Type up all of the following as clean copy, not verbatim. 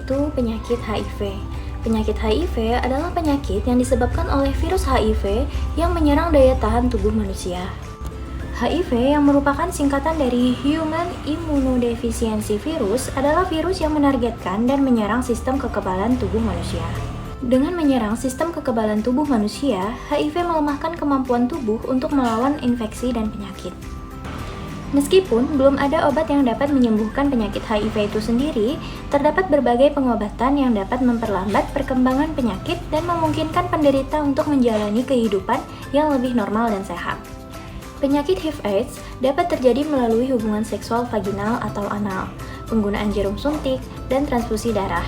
yaitu penyakit HIV. Penyakit HIV adalah penyakit yang disebabkan oleh virus HIV yang menyerang daya tahan tubuh manusia. HIV yang merupakan singkatan dari Human Immunodeficiency Virus adalah virus yang menargetkan dan menyerang sistem kekebalan tubuh manusia. Dengan menyerang sistem kekebalan tubuh manusia, HIV melemahkan kemampuan tubuh untuk melawan infeksi dan penyakit. Meskipun belum ada obat yang dapat menyembuhkan penyakit HIV itu sendiri, terdapat berbagai pengobatan yang dapat memperlambat perkembangan penyakit dan memungkinkan penderita untuk menjalani kehidupan yang lebih normal dan sehat. Penyakit HIV/AIDS dapat terjadi melalui hubungan seksual vaginal atau anal, penggunaan jarum suntik, dan transfusi darah.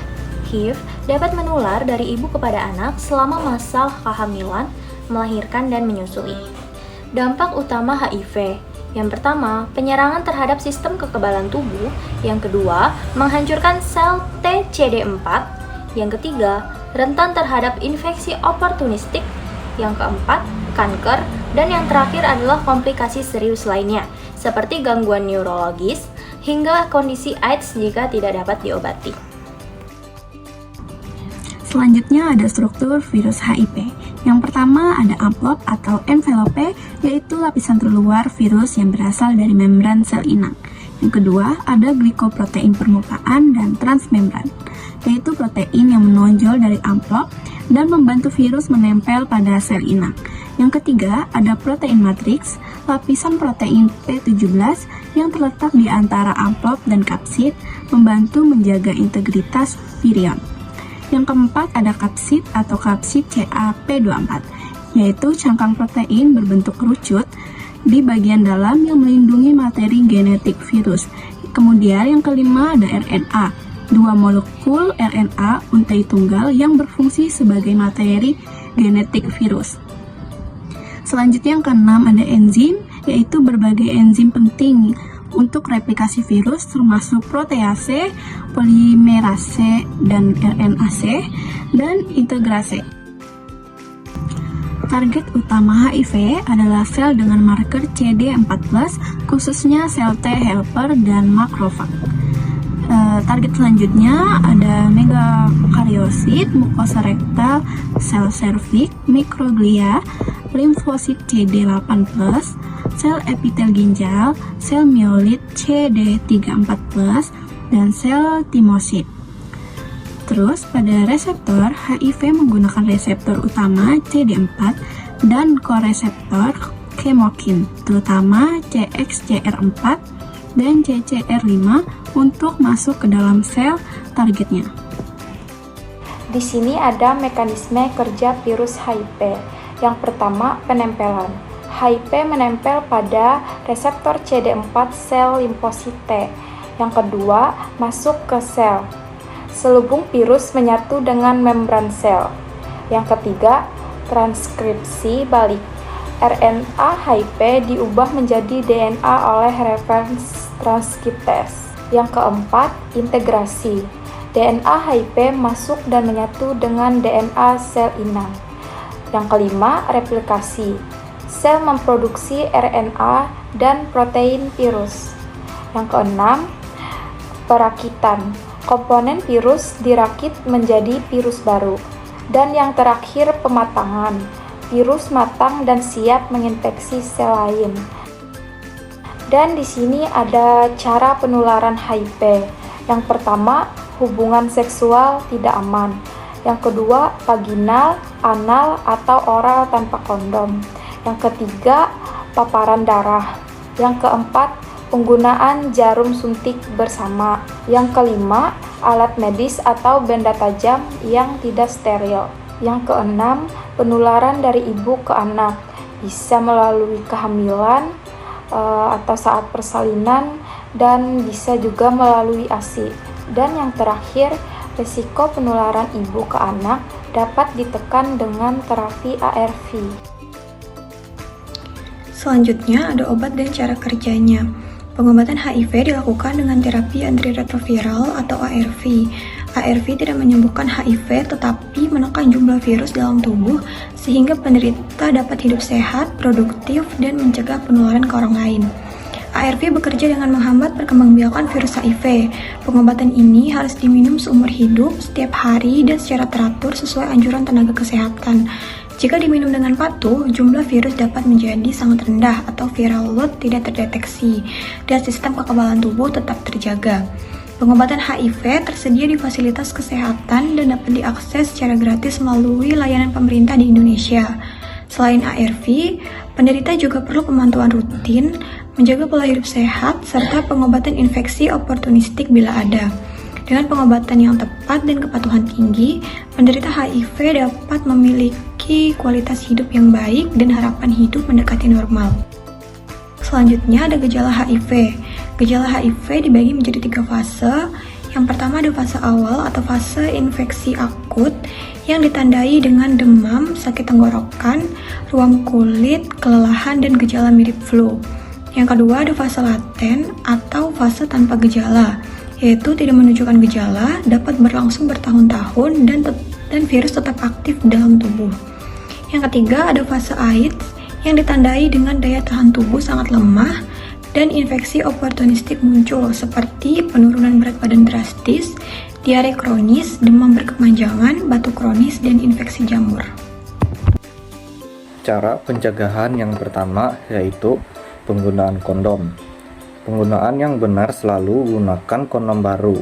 HIV dapat menular dari ibu kepada anak selama masa kehamilan, melahirkan, dan menyusui. Dampak utama HIV. Yang pertama, penyerangan terhadap sistem kekebalan tubuh. Yang kedua, menghancurkan sel TCD4. Yang ketiga, rentan terhadap infeksi oportunistik. Yang keempat, kanker. Dan yang terakhir adalah komplikasi serius lainnya, seperti gangguan neurologis, hingga kondisi AIDS jika tidak dapat diobati. Selanjutnya ada struktur virus HIV. Yang pertama ada amplop atau envelope, yaitu lapisan terluar virus yang berasal dari membran sel inang. Yang kedua ada glikoprotein permukaan dan transmembran, yaitu protein yang menonjol dari amplop dan membantu virus menempel pada sel inang. Yang ketiga ada protein matriks, lapisan protein P17 yang terletak di antara amplop dan kapsid, membantu menjaga integritas virion. Yang keempat ada kapsid atau kapsid CaP24, yaitu cangkang protein berbentuk kerucut di bagian dalam yang melindungi materi genetik virus. Kemudian yang kelima ada RNA, dua molekul RNA untai tunggal yang berfungsi sebagai materi genetik virus. Selanjutnya yang keenam ada enzim, yaitu berbagai enzim penting untuk replikasi virus termasuk protease, polimerase, dan RNase, dan integrase. Target utama HIV adalah sel dengan marker CD14, khususnya sel T helper dan makrofag. Target selanjutnya ada megakariosit, mukosa rektal, sel serviks, mikroglia, limfosit CD8+, sel epitel ginjal, sel myelit CD34+, dan sel timosit. Terus pada reseptor, HIV menggunakan reseptor utama CD4 dan koreseptor kemokin, terutama CXCR4 dan CCR5 untuk masuk ke dalam sel targetnya. Di sini ada mekanisme kerja virus HIV. Yang pertama, penempelan. HIV menempel pada reseptor CD4 sel limfosit T. Yang kedua, masuk ke sel. Selubung virus menyatu dengan membran sel. Yang ketiga, transkripsi balik. RNA HIV diubah menjadi DNA oleh reverse transkriptase. Yang keempat, integrasi. DNA HIV masuk dan menyatu dengan DNA sel inang. Yang kelima, replikasi. Sel memproduksi RNA dan protein virus. Yang keenam, perakitan. Komponen virus dirakit menjadi virus baru. Dan yang terakhir, pematangan. Virus matang dan siap menginfeksi sel lain. Dan di sini ada cara penularan HIV. Yang pertama, hubungan seksual tidak aman. Yang kedua, vaginal, anal, atau oral tanpa kondom. Yang ketiga, paparan darah. Yang keempat, penggunaan jarum suntik bersama. Yang kelima, alat medis atau benda tajam yang tidak steril. Yang keenam, penularan dari ibu ke anak, bisa melalui kehamilan atau saat persalinan, dan bisa juga melalui ASI. Dan yang terakhir, risiko penularan ibu ke anak dapat ditekan dengan terapi ARV. Selanjutnya ada obat dan cara kerjanya. Pengobatan HIV dilakukan dengan terapi antiretroviral atau ARV. ARV tidak menyembuhkan HIV tetapi menekan jumlah virus dalam tubuh sehingga penderita dapat hidup sehat, produktif, dan mencegah penularan ke orang lain. ARV bekerja dengan menghambat perkembangbiakan virus HIV. Pengobatan ini harus diminum seumur hidup, setiap hari, dan secara teratur sesuai anjuran tenaga kesehatan. Jika diminum dengan patuh, jumlah virus dapat menjadi sangat rendah atau viral load tidak terdeteksi, dan sistem kekebalan tubuh tetap terjaga. Pengobatan HIV tersedia di fasilitas kesehatan dan dapat diakses secara gratis melalui layanan pemerintah di Indonesia. Selain ARV, penderita juga perlu pemantauan rutin, menjaga pola hidup sehat, serta pengobatan infeksi oportunistik bila ada. Dengan pengobatan yang tepat dan kepatuhan tinggi, penderita HIV dapat memiliki kualitas hidup yang baik dan harapan hidup mendekati normal. Selanjutnya ada gejala HIV. Gejala HIV dibagi menjadi 3 fase. Yang pertama ada fase awal atau fase infeksi akut yang ditandai dengan demam, sakit tenggorokan, ruam kulit, kelelahan, dan gejala mirip flu. Yang kedua ada fase laten atau fase tanpa gejala, yaitu tidak menunjukkan gejala, dapat berlangsung bertahun-tahun, dan virus tetap aktif dalam tubuh. Yang ketiga ada fase AIDS yang ditandai dengan daya tahan tubuh sangat lemah, dan infeksi oportunistik muncul seperti penurunan berat badan drastis, diare kronis, demam berkepanjangan, batuk kronis, dan infeksi jamur. Cara pencegahan yang pertama yaitu penggunaan kondom. Penggunaan yang benar selalu gunakan kondom baru.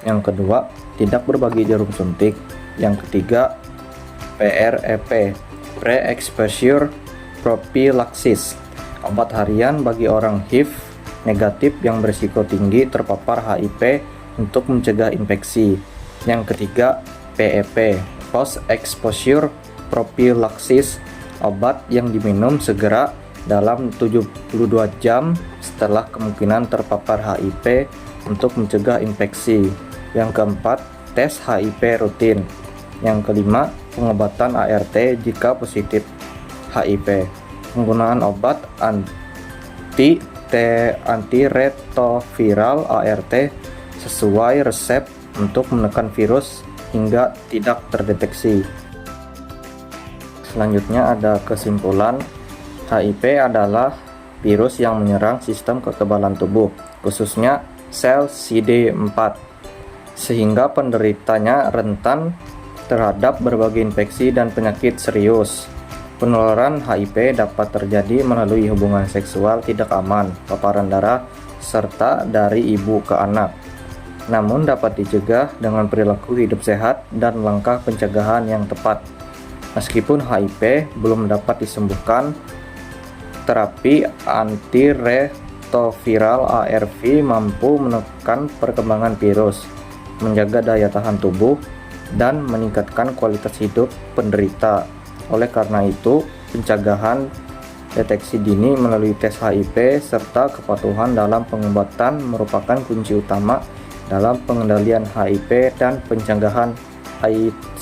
Yang kedua, tidak berbagi jarum suntik. Yang ketiga, PrEP, Pre-Exposure Prophylaxis, obat harian bagi orang HIV negatif yang berisiko tinggi terpapar HIV untuk mencegah infeksi. Yang ketiga, PEP, Post Exposure Prophylaxis, obat yang diminum segera dalam 72 jam setelah kemungkinan terpapar HIV untuk mencegah infeksi. Yang keempat, tes HIV rutin. Yang kelima, pengobatan ART jika positif HIV. Penggunaan obat antiretroviral ART sesuai resep untuk menekan virus hingga tidak terdeteksi. Selanjutnya ada kesimpulan. HIV adalah virus yang menyerang sistem kekebalan tubuh, khususnya sel CD4, sehingga penderitanya rentan terhadap berbagai infeksi dan penyakit serius. Penularan HIV dapat terjadi melalui hubungan seksual tidak aman, paparan darah, serta dari ibu ke anak. Namun dapat dicegah dengan perilaku hidup sehat dan langkah pencegahan yang tepat. Meskipun HIV belum dapat disembuhkan, terapi antiretroviral ARV mampu menekan perkembangan virus, menjaga daya tahan tubuh, dan meningkatkan kualitas hidup penderita. Oleh karena itu, pencegahan, deteksi dini melalui tes HIV, serta kepatuhan dalam pengobatan merupakan kunci utama dalam pengendalian HIV dan pencegahan AIDS.